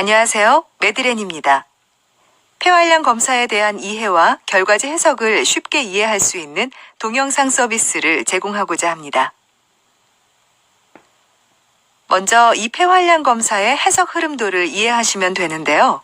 안녕하세요. 메드렌입니다. 폐활량 검사에 대한 이해와 결과지 해석을 쉽게 이해할 수 있는 동영상 서비스를 제공하고자 합니다. 먼저 이 폐활량 검사의 해석 흐름도를 이해하시면 되는데요.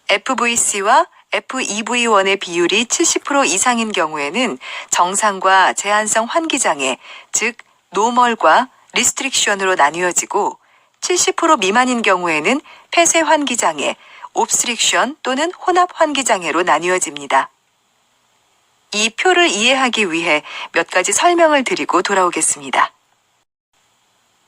FVC와 FEV1의 비율이 70% 이상인 경우에는 정상과 제한성 환기장애, 즉 노멀과 리스트릭션으로 나뉘어지고 70% 미만인 경우에는 폐쇄 환기장애, 옵스트릭션 또는 혼합 환기장애로 나뉘어집니다. 이 표를 이해하기 위해 몇 가지 설명을 드리고 돌아오겠습니다.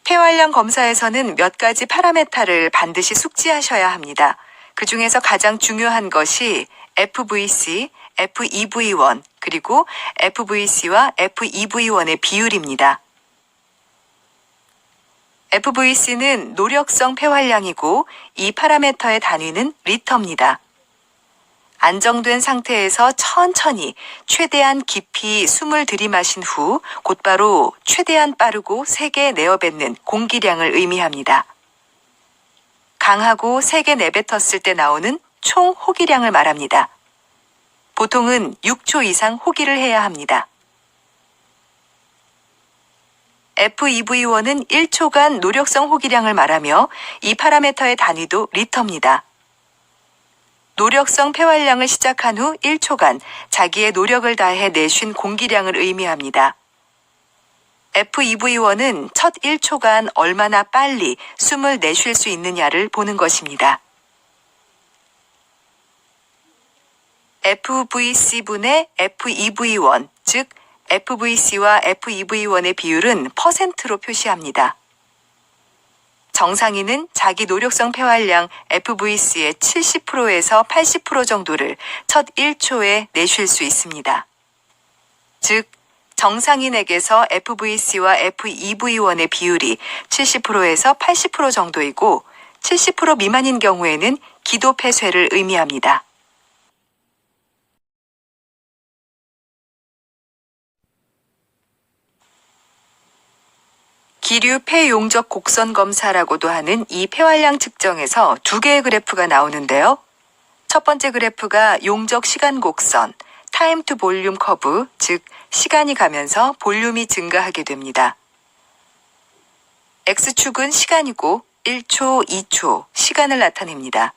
폐활량 검사에서는 몇 가지 파라메타를 반드시 숙지하셔야 합니다. 그 중에서 가장 중요한 것이 FVC, FEV1, 그리고 FVC와 FEV1의 비율입니다. FVC는 노력성 폐활량이고 이 파라미터의 단위는 리터입니다. 안정된 상태에서 천천히 최대한 깊이 숨을 들이마신 후 곧바로 최대한 빠르고 세게 내어뱉는 공기량을 의미합니다. 강하고 세게 내뱉었을 때 나오는 총 호기량을 말합니다. 보통은 6초 이상 호기를 해야 합니다. FEV1은 1초간 노력성 호기량을 말하며 이 파라미터의 단위도 리터입니다. 노력성 폐활량을 시작한 후 1초간 자기의 노력을 다해 내쉰 공기량을 의미합니다. FEV1은 첫 1초간 얼마나 빨리 숨을 내쉴 수 있느냐를 보는 것입니다. FVC분의 FEV1, 즉 FVC와 FEV1의 비율은 %로 표시합니다. 정상인은 자기 노력성 폐활량 FVC의 70%에서 80% 정도를 첫 1초에 내쉴 수 있습니다. 즉, 정상인에게서 FVC와 FEV1의 비율이 70%에서 80% 정도이고 70% 미만인 경우에는 기도 폐쇄를 의미합니다. 기류 폐용적 곡선 검사라고도 하는 이 폐활량 측정에서 두 개의 그래프가 나오는데요. 첫 번째 그래프가 용적 시간 곡선, 타임 투 볼륨 커브, 즉 시간이 가면서 볼륨이 증가하게 됩니다. X축은 시간이고 1초, 2초, 시간을 나타냅니다.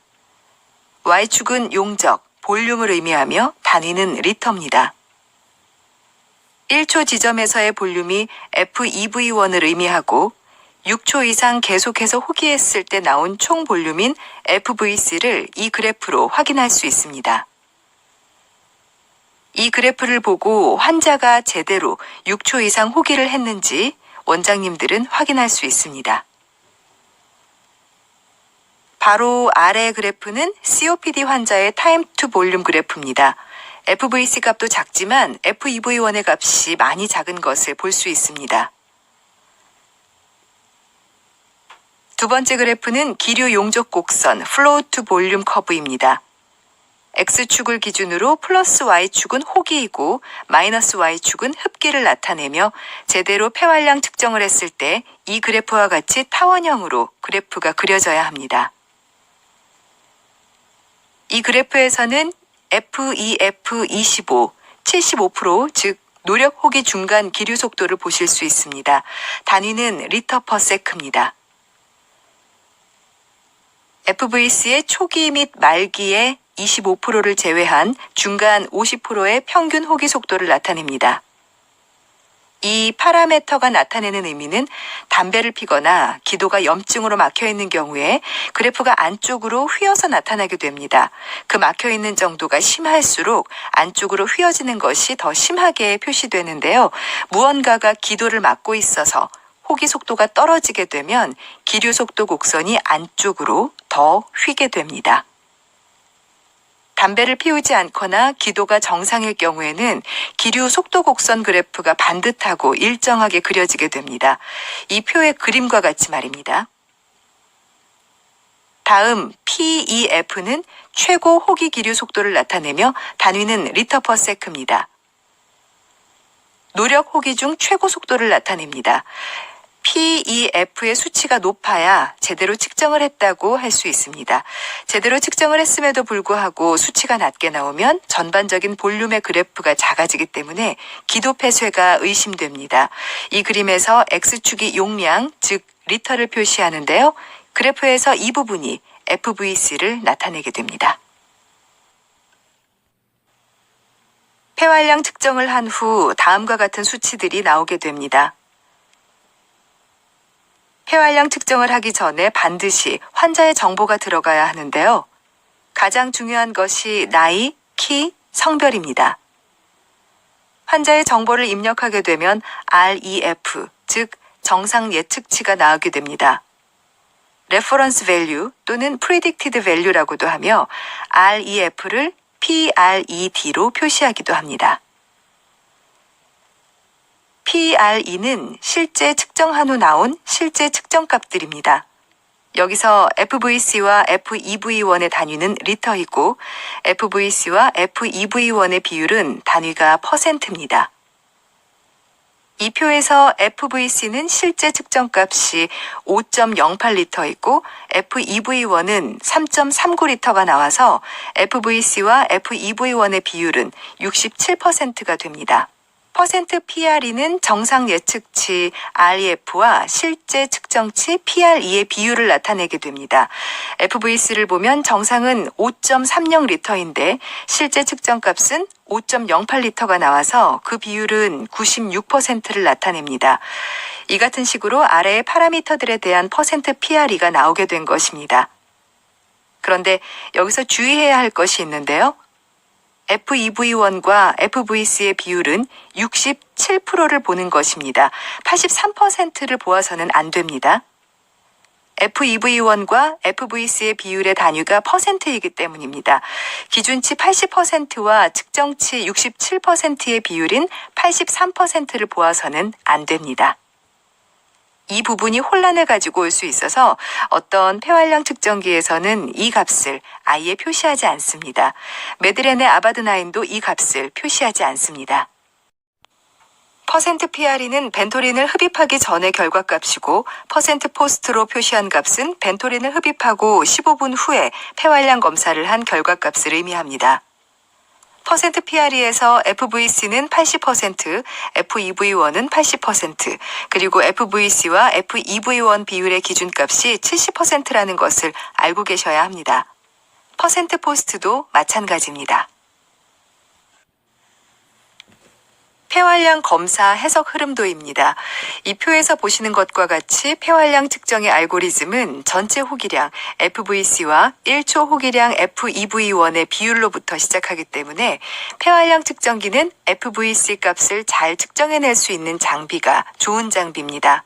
Y축은 용적, 볼륨을 의미하며 단위는 리터입니다. 1초 지점에서의 볼륨이 FEV1을 의미하고 6초 이상 계속해서 호기했을 때 나온 총 볼륨인 FVC를 이 그래프로 확인할 수 있습니다. 이 그래프를 보고 환자가 제대로 6초 이상 호기를 했는지 원장님들은 확인할 수 있습니다. 바로 아래 그래프는 COPD 환자의 타임 투 볼륨 그래프입니다. FVC 값도 작지만 FEV1의 값이 많이 작은 것을 볼 수 있습니다. 두 번째 그래프는 기류 용적 곡선 플로우 투 볼륨 커브입니다. X축을 기준으로 플러스 Y축은 호기이고 마이너스 Y축은 흡기를 나타내며 제대로 폐활량 측정을 했을 때 이 그래프와 같이 타원형으로 그래프가 그려져야 합니다. 이 그래프에서는 FEF25, 75%, 즉 노력 호기 중간 기류 속도를 보실 수 있습니다. 단위는 리터 퍼 세크입니다. FVC의 초기 및 말기의 25%를 제외한 중간 50%의 평균 호기 속도를 나타냅니다. 이 파라미터가 나타내는 의미는 담배를 피거나 기도가 염증으로 막혀있는 경우에 그래프가 안쪽으로 휘어서 나타나게 됩니다. 그 막혀있는 정도가 심할수록 안쪽으로 휘어지는 것이 더 심하게 표시되는데요. 무언가가 기도를 막고 있어서 호기 속도가 떨어지게 되면 기류 속도 곡선이 안쪽으로 더 휘게 됩니다. 담배를 피우지 않거나 기도가 정상일 경우에는 기류 속도 곡선 그래프가 반듯하고 일정하게 그려지게 됩니다. 이 표의 그림과 같이 말입니다. 다음 PEF는 최고 호기 기류 속도를 나타내며 단위는 리터 퍼 세크입니다. 노력 호기 중 최고 속도를 나타냅니다. PEF의 수치가 높아야 제대로 측정을 했다고 할 수 있습니다. 제대로 측정을 했음에도 불구하고 수치가 낮게 나오면 전반적인 볼륨의 그래프가 작아지기 때문에 기도 폐쇄가 의심됩니다. 이 그림에서 X축이 용량, 즉 리터를 표시하는데요. 그래프에서 이 부분이 FVC를 나타내게 됩니다. 폐활량 측정을 한 후 다음과 같은 수치들이 나오게 됩니다. 폐활량 측정을 하기 전에 반드시 환자의 정보가 들어가야 하는데요. 가장 중요한 것이 나이, 키, 성별입니다. 환자의 정보를 입력하게 되면 REF, 즉 정상 예측치가 나오게 됩니다. Reference Value 또는 Predicted Value라고도 하며 REF를 PRED로 표시하기도 합니다. PRE는 실제 측정한 후 나온 실제 측정값들입니다. 여기서 FVC와 FEV1의 단위는 리터이고 FVC와 FEV1의 비율은 단위가 %입니다. 이 표에서 FVC는 실제 측정값이 5.08리터이고 FEV1은 3.39리터가 나와서 FVC와 FEV1의 비율은 67%가 됩니다. %PRE는 정상 예측치 REF와 실제 측정치 PRE의 비율을 나타내게 됩니다. FVC를 보면 정상은 5.30리터인데 실제 측정값은 5.08리터가 나와서 그 비율은 96%를 나타냅니다. 이 같은 식으로 아래의 파라미터들에 대한 %PRE가 나오게 된 것입니다. 그런데 여기서 주의해야 할 것이 있는데요. FEV1과 FVC의 비율은 67%를 보는 것입니다. 83%를 보아서는 안 됩니다. FEV1과 FVC의 비율의 단위가 %이기 때문입니다. 기준치 80%와 측정치 67%의 비율인 83%를 보아서는 안 됩니다. 이 부분이 혼란을 가지고 올 수 있어서 어떤 폐활량 측정기에서는 이 값을 아예 표시하지 않습니다. 메드렌의 아바드나인도 이 값을 표시하지 않습니다. %PRE는 벤토린을 흡입하기 전의 결과값이고 %포스트로 표시한 값은 벤토린을 흡입하고 15분 후에 폐활량 검사를 한 결과값을 의미합니다. %PRE에서 FVC는 80%, FEV1은 80%, 그리고 FVC와 FEV1 비율의 기준값이 70%라는 것을 알고 계셔야 합니다. %포스트도 마찬가지입니다. 폐활량 검사 해석 흐름도입니다. 이 표에서 보시는 것과 같이 폐활량 측정의 알고리즘은 전체 호기량 FVC와 1초 호기량 FEV1의 비율로부터 시작하기 때문에 폐활량 측정기는 FVC 값을 잘 측정해낼 수 있는 장비가 좋은 장비입니다.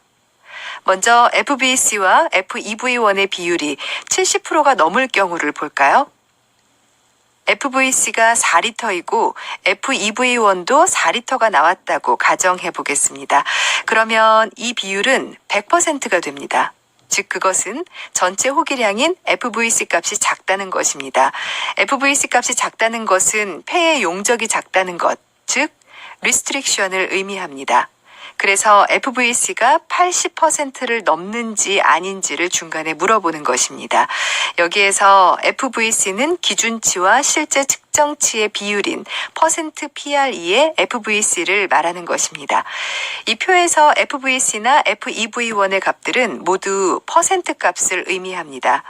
먼저 FVC와 FEV1의 비율이 70%가 넘을 경우를 볼까요? FVC가 4리터이고 FEV1도 4리터가 나왔다고 가정해 보겠습니다. 그러면 이 비율은 100%가 됩니다. 즉 그것은 전체 호기량인 FVC 값이 작다는 것입니다. FVC 값이 작다는 것은 폐의 용적이 작다는 것, 즉 리스트릭션을 의미합니다. 그래서 FVC가 80%를 넘는지 아닌지를 중간에 물어보는 것입니다. 여기에서 FVC는 기준치와 실제 측정치의 비율인 %PRE의 FVC를 말하는 것입니다. 이 표에서 FVC나 FEV1의 값들은 모두 %값을 의미합니다.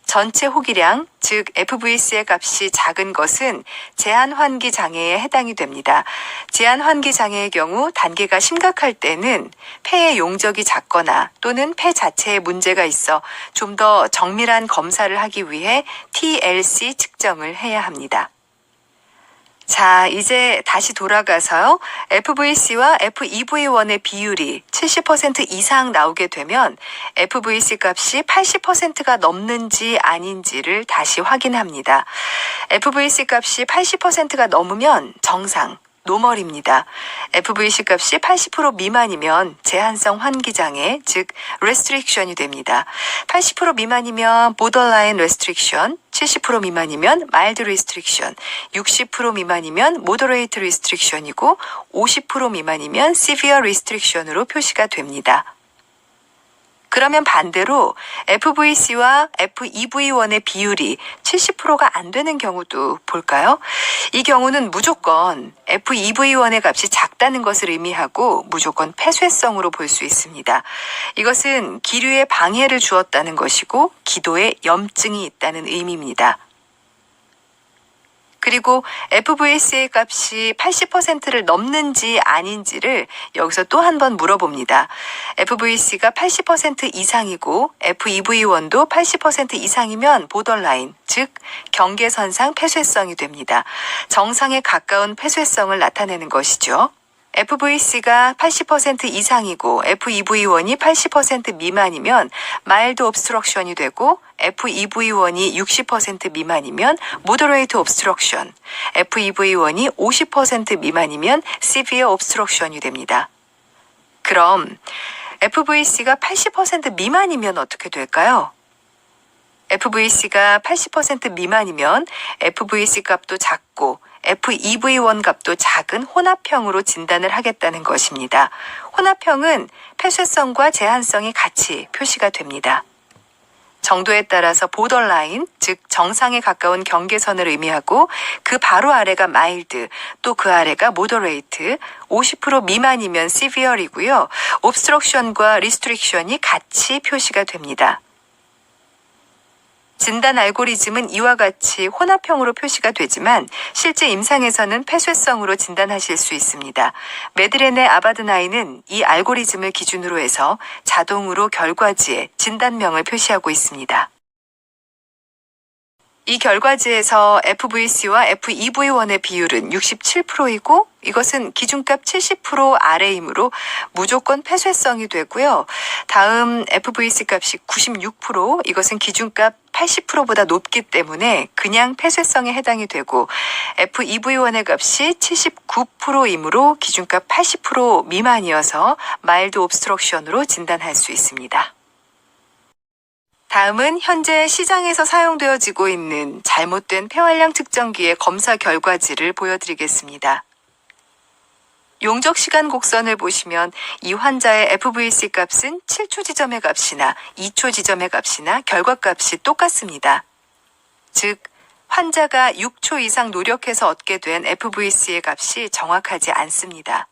전체 호기량, 즉 FVC의 값이 작은 것은 제한 환기 장애에 해당이 됩니다. 제한 환기 장애의 경우 단계가 심각할 때는 폐의 용적이 작거나 또는 폐 자체에 문제가 있어 좀 더 정밀한 검사를 하기 위해 TLC 측정을 해야 합니다. 자, 이제 다시 돌아가서요. FVC와 FEV1의 비율이 70% 이상 나오게 되면 FVC 값이 80%가 넘는지 아닌지를 다시 확인합니다. FVC 값이 80%가 넘으면 정상, 노멀입니다. FVC 값이 80% 미만이면 제한성 환기장애, 즉 restriction이 됩니다. 80% 미만이면 borderline restriction, 70% 미만이면 mild restriction, 60% 미만이면 moderate restriction이고 50% 미만이면 severe restriction으로 표시가 됩니다. 그러면 반대로 FVC와 FEV1의 비율이 70%가 안 되는 경우도 볼까요? 이 경우는 무조건 FEV1의 값이 작다는 것을 의미하고 무조건 폐쇄성으로 볼 수 있습니다. 이것은 기류에 방해를 주었다는 것이고 기도에 염증이 있다는 의미입니다. 그리고 FVC의 값이 80%를 넘는지 아닌지를 여기서 또 한 번 물어봅니다. FVC가 80% 이상이고 FEV1도 80% 이상이면 보더라인, 즉 경계선상 폐쇄성이 됩니다. 정상에 가까운 폐쇄성을 나타내는 것이죠. FVC가 80% 이상이고 FEV1이 80% 미만이면 마일드 옵스트럭션이 되고 FEV1이 60% 미만이면 모더레이트 옵스트럭션, FEV1이 50% 미만이면 시비어 옵스트럭션이 됩니다. 그럼 FVC가 80% 미만이면 어떻게 될까요? FVC가 80% 미만이면 FVC 값도 작고 FEV1 값도 작은 혼합형으로 진단을 하겠다는 것입니다. 혼합형은 폐쇄성과 제한성이 같이 표시가 됩니다. 정도에 따라서 보더라인, 즉 정상에 가까운 경계선을 의미하고 그 바로 아래가 마일드, 또 그 아래가 모더레이트, 50% 미만이면 시비얼이고요. 옵스트럭션과 리스트릭션이 같이 표시가 됩니다. 진단 알고리즘은 이와 같이 혼합형으로 표시가 되지만 실제 임상에서는 폐쇄성으로 진단하실 수 있습니다. 메드렌의 아바드나이는 이 알고리즘을 기준으로 해서 자동으로 결과지에 진단명을 표시하고 있습니다. 이 결과지에서 FVC와 FEV1의 비율은 67%이고 이것은 기준값 70% 아래이므로 무조건 폐쇄성이 되고요. 다음 FVC 값이 96%, 이것은 기준값 80%보다 높기 때문에 그냥 폐쇄성에 해당이 되고 FEV1의 값이 79%이므로 기준값 80% 미만이어서 마일드 옵스트럭션으로 진단할 수 있습니다. 다음은 현재 시장에서 사용되어지고 있는 잘못된 폐활량 측정기의 검사 결과지를 보여드리겠습니다. 용적 시간 곡선을 보시면 이 환자의 FVC 값은 7초 지점의 값이나 2초 지점의 값이나 결과값이 똑같습니다. 즉, 환자가 6초 이상 노력해서 얻게 된 FVC의 값이 정확하지 않습니다.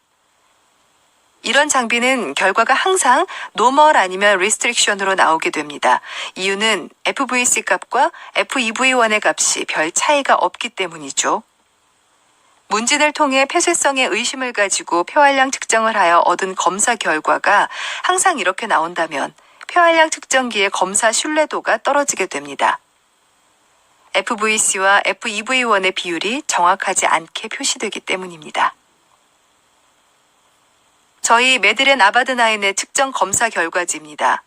이런 장비는 결과가 항상 노멀 아니면 리스트릭션으로 나오게 됩니다. 이유는 FVC 값과 FEV1의 값이 별 차이가 없기 때문이죠. 문진을 통해 폐쇄성에 의심을 가지고 폐활량 측정을 하여 얻은 검사 결과가 항상 이렇게 나온다면 폐활량 측정기의 검사 신뢰도가 떨어지게 됩니다. FVC와 FEV1의 비율이 정확하지 않게 표시되기 때문입니다. 저희 메드렌 아바드나인의 측정 검사 결과지입니다.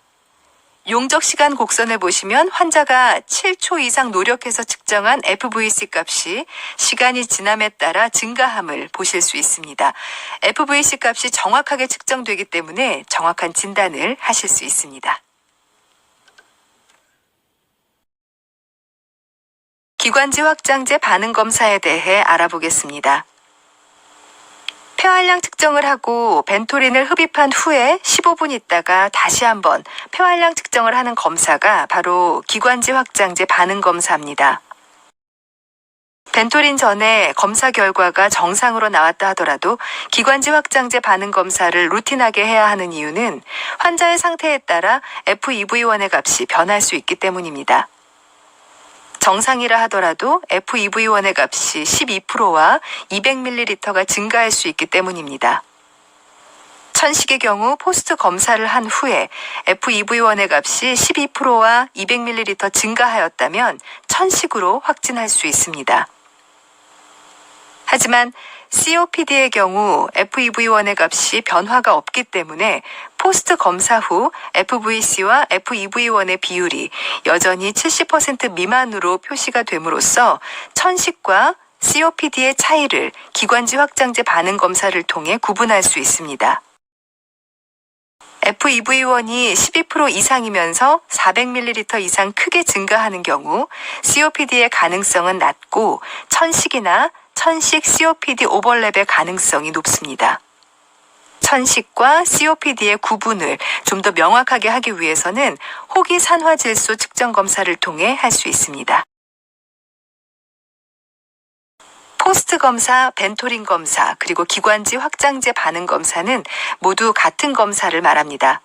용적 시간 곡선을 보시면 환자가 7초 이상 노력해서 측정한 FVC 값이 시간이 지남에 따라 증가함을 보실 수 있습니다. FVC 값이 정확하게 측정되기 때문에 정확한 진단을 하실 수 있습니다. 기관지 확장제 반응 검사에 대해 알아보겠습니다. 폐활량 측정을 하고 벤토린을 흡입한 후에 15분 있다가 다시 한번 폐활량 측정을 하는 검사가 바로 기관지 확장제 반응 검사입니다. 벤토린 전에 검사 결과가 정상으로 나왔다 하더라도 기관지 확장제 반응 검사를 루틴하게 해야 하는 이유는 환자의 상태에 따라 FEV1의 값이 변할 수 있기 때문입니다. 정상이라 하더라도 FEV1의 값이 12%와 200ml가 증가할 수 있기 때문입니다. 천식의 경우 포스트 검사를 한 후에 FEV1의 값이 12%와 200ml 증가하였다면 천식으로 확진할 수 있습니다. 하지만 COPD의 경우 FEV1의 값이 변화가 없기 때문에 포스트 검사 후 FVC와 FEV1의 비율이 여전히 70% 미만으로 표시가 됨으로써 천식과 COPD의 차이를 기관지 확장제 반응 검사를 통해 구분할 수 있습니다. FEV1이 12% 이상이면서 400ml 이상 크게 증가하는 경우 COPD의 가능성은 낮고 천식이나 천식 COPD 오버랩의 가능성이 높습니다. 천식과 COPD의 구분을 좀 더 명확하게 하기 위해서는 호기 산화질소 측정 검사를 통해 할 수 있습니다. 포스트 검사, 벤토린 검사, 그리고 기관지 확장제 반응 검사는 모두 같은 검사를 말합니다.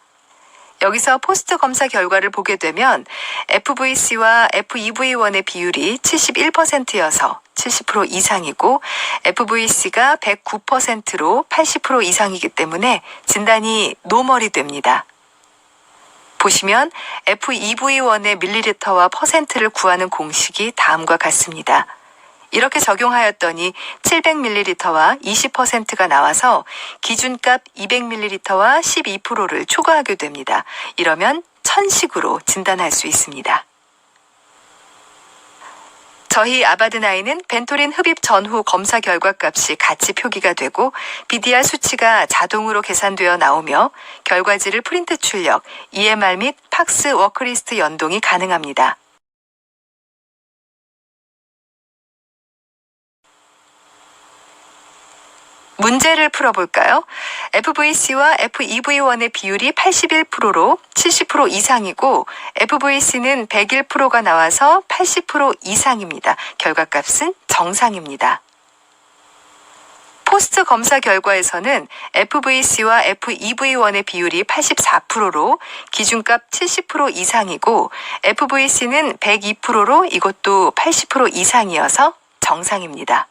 여기서 포스트 검사 결과를 보게 되면 FVC와 FEV1의 비율이 71%여서 70% 이상이고 FVC가 109%로 80% 이상이기 때문에 진단이 노멀이 됩니다. 보시면 FEV1의 밀리리터와 퍼센트를 구하는 공식이 다음과 같습니다. 이렇게 적용하였더니 700ml와 20%가 나와서 기준값 200ml와 12%를 초과하게 됩니다. 이러면 천식으로 진단할 수 있습니다. 저희 아바드나인은 벤토린 흡입 전후 검사 결과값이 같이 표기가 되고 BDR 수치가 자동으로 계산되어 나오며 결과지를 프린트 출력, EMR 및 팍스 워크리스트 연동이 가능합니다. 문제를 풀어볼까요? FVC와 FEV1의 비율이 81%로 70% 이상이고 FVC는 101%가 나와서 80% 이상입니다. 결과값은 정상입니다. 포스트 검사 결과에서는 FVC와 FEV1의 비율이 84%로 기준값 70% 이상이고 FVC는 102%로 이것도 80% 이상이어서 정상입니다.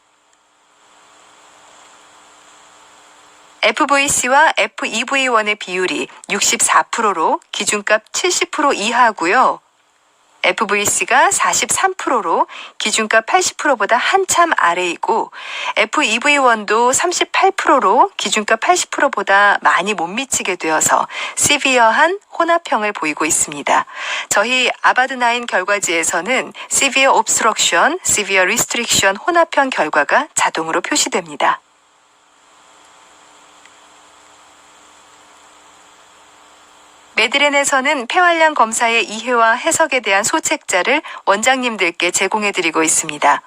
FVC와 FEV1의 비율이 64%로 기준값 70% 이하고요. FVC가 43%로 기준값 80%보다 한참 아래이고 FEV1도 38%로 기준값 80%보다 많이 못 미치게 되어서 시비어한 혼합형을 보이고 있습니다. 저희 아바드나인 결과지에서는 Severe Obstruction, Severe Restriction 혼합형 결과가 자동으로 표시됩니다. 메드렌에서는 폐활량 검사의 이해와 해석에 대한 소책자를 원장님들께 제공해드리고 있습니다.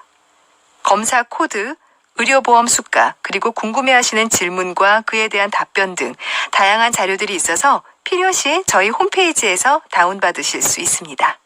검사 코드, 의료보험 수가, 그리고 궁금해하시는 질문과 그에 대한 답변 등 다양한 자료들이 있어서 필요시 저희 홈페이지에서 다운받으실 수 있습니다.